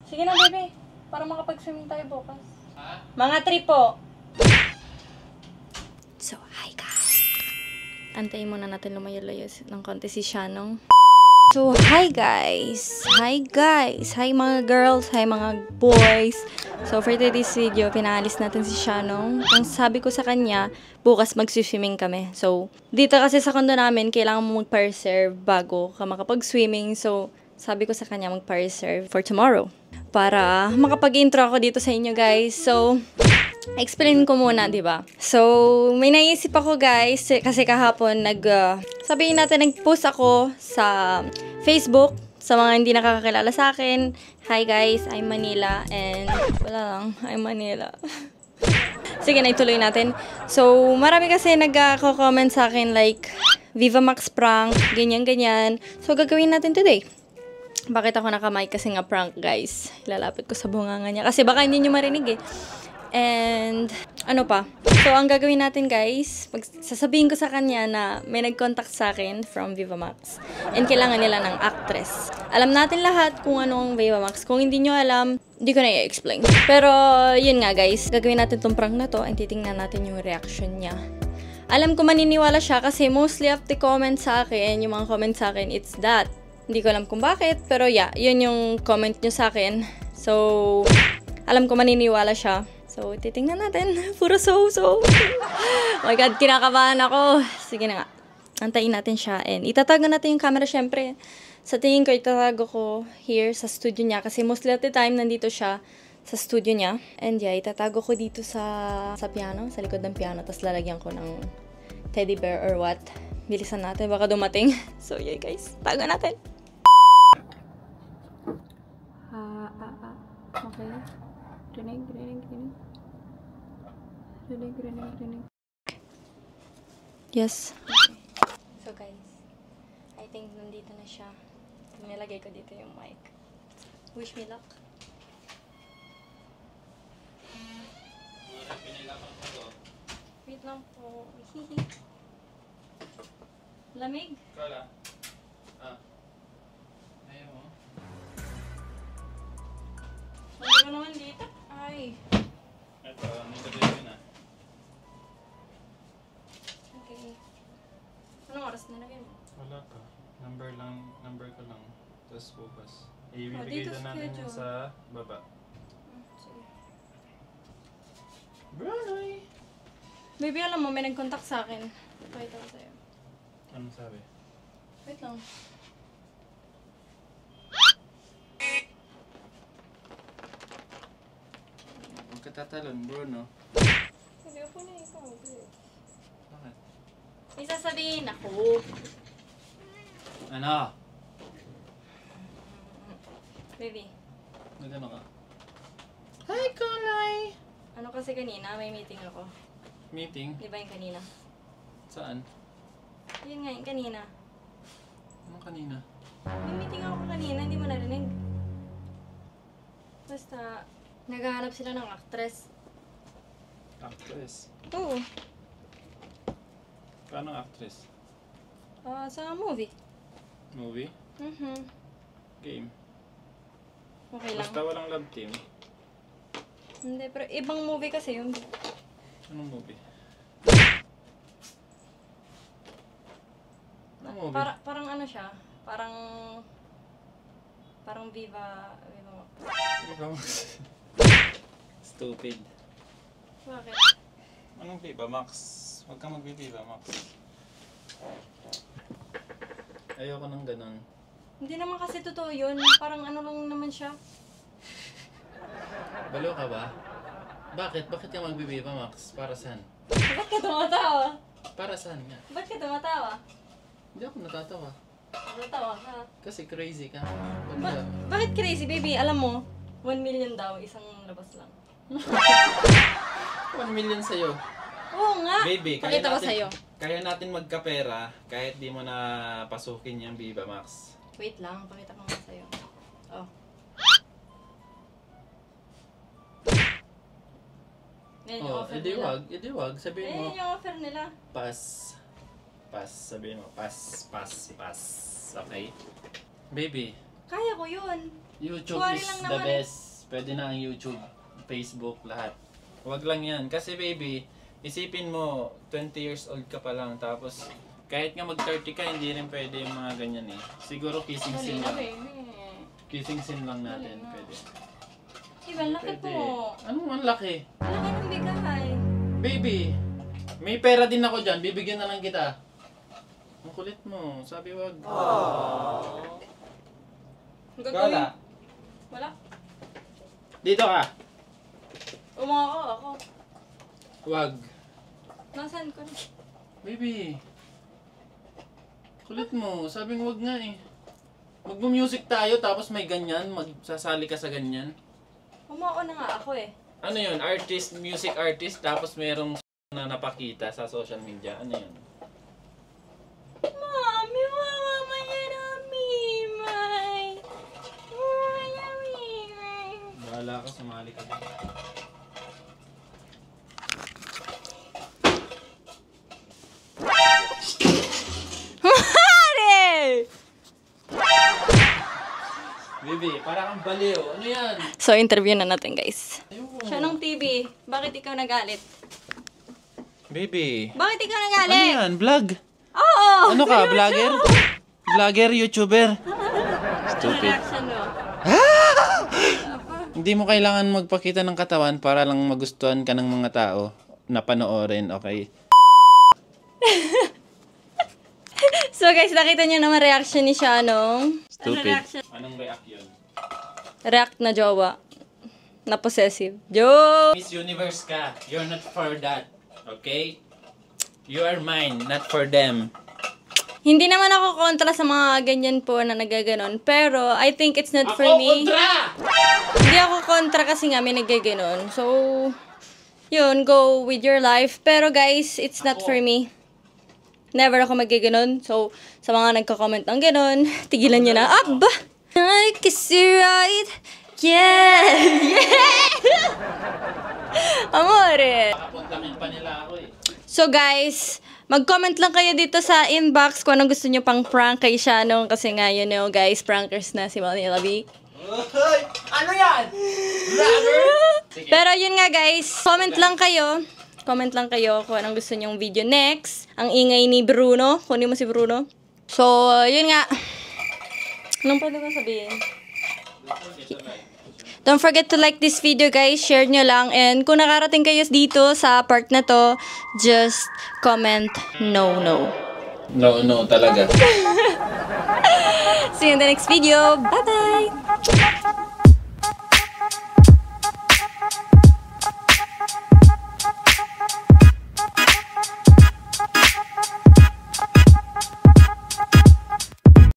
Sige na, bebe. Para makapag-swimming tayo bukas. Ha? Mga 3 po. So, hi guys. Antayin muna natin lumayo-layo ng konti si Shanong. So, hi guys. Hi guys. Hi mga girls. Hi mga boys. So, for today's video, pinaalis natin si Shanong. Ang sabi ko sa kanya, bukas mag-swimming kami. So, dito kasi sa condo namin, kailangan mo mag-reserve bago ka makapag-swimming. So, sabi ko sa kanya mag-reserve for tomorrow. Para makapag-intro ako dito sa inyo guys. So, explain ko muna, di ba? So, may naisip ako guys, kasi kahapon sabihin natin nag-post ako sa Facebook sa mga hindi nakakakilala sa akin. Hi guys, I'm Manila and wala lang, I'm Manila. Sige na, ituloy natin. So, marami kasi nagko-comment sa akin like Viva Max prank, ganyan-ganyan. So, gagawin natin today. Bakit ako nakamay? Kasi nga prank guys. Ilalapit ko sa bunganga niya. Kasi baka hindi nyo marinig eh. And, ano pa? So, ang gagawin natin guys, sasabihin ko sa kanya na may nag-contact sa akin from Viva Max. And kailangan nila ng actress. Alam natin lahat kung anong Viva Max. Kung hindi nyo alam, hindi ko na i-explain. Pero, yun nga guys, gagawin natin tong prank na to and titingnan natin yung reaction niya. Alam ko maniniwala siya kasi mostly of the comments sa akin, yung mga comments sa akin, it's that. Hindi ko alam kung bakit, pero yeah, yun yung comment nyo sa akin. So, alam ko maniniwala siya. So, titingnan natin. Puro so. Oh my God, kinakabahan ako. Sige na nga. Antayin natin siya. And itatago natin yung camera syempre. Sa tingin ko, itatago ko here sa studio niya. Kasi mostly at the time, nandito siya sa studio niya. And yeah, itatago ko dito sa piano, sa likod ng piano. Tapos lalagyan ko ng teddy bear or what. Bilisan natin, baka dumating. So yeah guys, tago natin. Okay. Rinig. Yes. Okay. So guys, I think nandito na siya. Nilagay ko dito yung mic. Wish me luck. Wait lang po. Lamig? Kala. Ayaw mo? Nandito ko naman dito. Ay. Ito, nilagay ko na. Okay. Anong oras nilagay mo? Wala pa. Number ko lang. Tapos bukas. Dito Ibibigay na natin schedule. sa baba. Sige. Brunei! Baby, alam mo, may nag-contact sa akin. Pakita ko sa'yo. Anong sabi? Wait lang. Huwag ka tatalon, Bruno. Sige, upo na ikaw. Bakit? May sasabihin ako. Ano? Baby, Nagano ka? Hi, Kulay! ano kasi kanina, may meeting ako. Meeting? Di ba yung kanina? Saan? Yun nga, yung kanina. Anong kanina? May meeting ako kanina, hindi mo narinig. Basta, naghahanap sila ng actress. Actress? Oo. Paano actress? Sa movie. Movie? Game? Okay lang. Basta walang love team. Hindi, pero ibang movie kasi yun. Anong movie? Anong movie? Parang ano siya, parang Viva Max. Viva Max. Stupid. Bakit? Anong Viva Max? Huwag kang mag-Viva Max. Ayoko nang ganun. Hindi naman kasi totoo yun. Parang ano lang naman siya. Balo ka ba? Bakit? Bakit ka mag-Viva Max? Para saan? Ba't ka tumatawa? Para saan nga? Ba't ka tumatawa? Hindi ako natatawa. Tumatawa ka. Kasi crazy ka. Bakit crazy, baby? Alam mo, 1 million daw, isang labas lang. 1 million sa'yo. Oo nga. Baby, Pakita ko sa'yo. Kaya natin magkapera kahit di mo na pasukin yung Viva Max. Wait lang, pakita ko nga sa'yo. Oh. Yan yung offer nila. Edi wag. Sabihin mo, Yan yung offer nila. pass. Sabihin mo, pass. Okay? Baby, Kaya ko yun. YouTube Kuwari is lang the naman best. Pwede na ang YouTube, Facebook, lahat. Huwag lang yan. Kasi baby, isipin mo, 20 years old ka pa lang. Tapos, kahit nga mag-30 ka, hindi rin pwede yung mga ganyan eh. Siguro kissing scene lang. Kissing scene lang natin, pwede. Iba, laki Pwede. po. Anong ang laki? Laki ng bigay. Baby, may pera din ako dyan. Bibigyan na lang kita. Ang kulit mo. Sabi wag. Wala. Wala. Dito ka. Umako ako. Wag. Nasaan ko? Baby. Kulit mo. Sabing wag nga eh. Magmo-music tayo tapos may ganyan. Magsasali ka sa ganyan. Umako na nga ako eh. Ano yun? Artist, music artist tapos merong na napakita sa social media. Ano yun? Mami, mamamaya na mimay. Mamamaya mimay. Bahala ka, sumali ka din. Mare! Baby, para kang baliw. Ano yan? So, interview na natin, guys. Ayoko. Siya nung TV, bakit ikaw nagalit? Baby. Bakit ikaw Ano nagalit? yan? Vlog? Oo! Ano ka? Vlogger? Vlogger? YouTuber? Stupid. Reaction mo. Hindi mo kailangan magpakita ng katawan para lang magustuhan ka ng mga tao na panoorin, okay? So, guys, nakita niyo naman reaction ni Shanong. Stupid. Ano reaction? Anong react yun? React na jowa. Na possessive. Joke! Miss Universe ka. You're not for that. Okay? You are mine, not for them. Hindi naman ako kontra sa mga ganyan po na nagaganon. Pero, I think it's not for me. kontra! Hindi ako kontra kasi nga may nagaganon. So, yun, go with your life. Pero guys, it's not for me. Never ako magaganon. So, sa mga nagko-comment ng ganon, tigilan nyo na. Aba! I kiss you right. Yeah! Yeah! Amore! Papuntakin pa nila ako eh. So guys, mag-comment lang kayo dito sa inbox kung anong gusto nyo pang prank kay Shanong. Kasi nga, you know guys, prankers na si Manila B. Ano yan? Vlogger? Sige. Pero yun nga guys, comment lang kayo. Comment lang kayo kung anong gusto nyong video next. Ang ingay ni Bruno. Kunin mo si Bruno. So, yun nga. Anong pwede ko sabihin? Don't forget to like this video guys. Share nyo lang. And kung nakarating kayo dito sa part na to, just comment no. No talaga. See you in the next video. Bye-bye!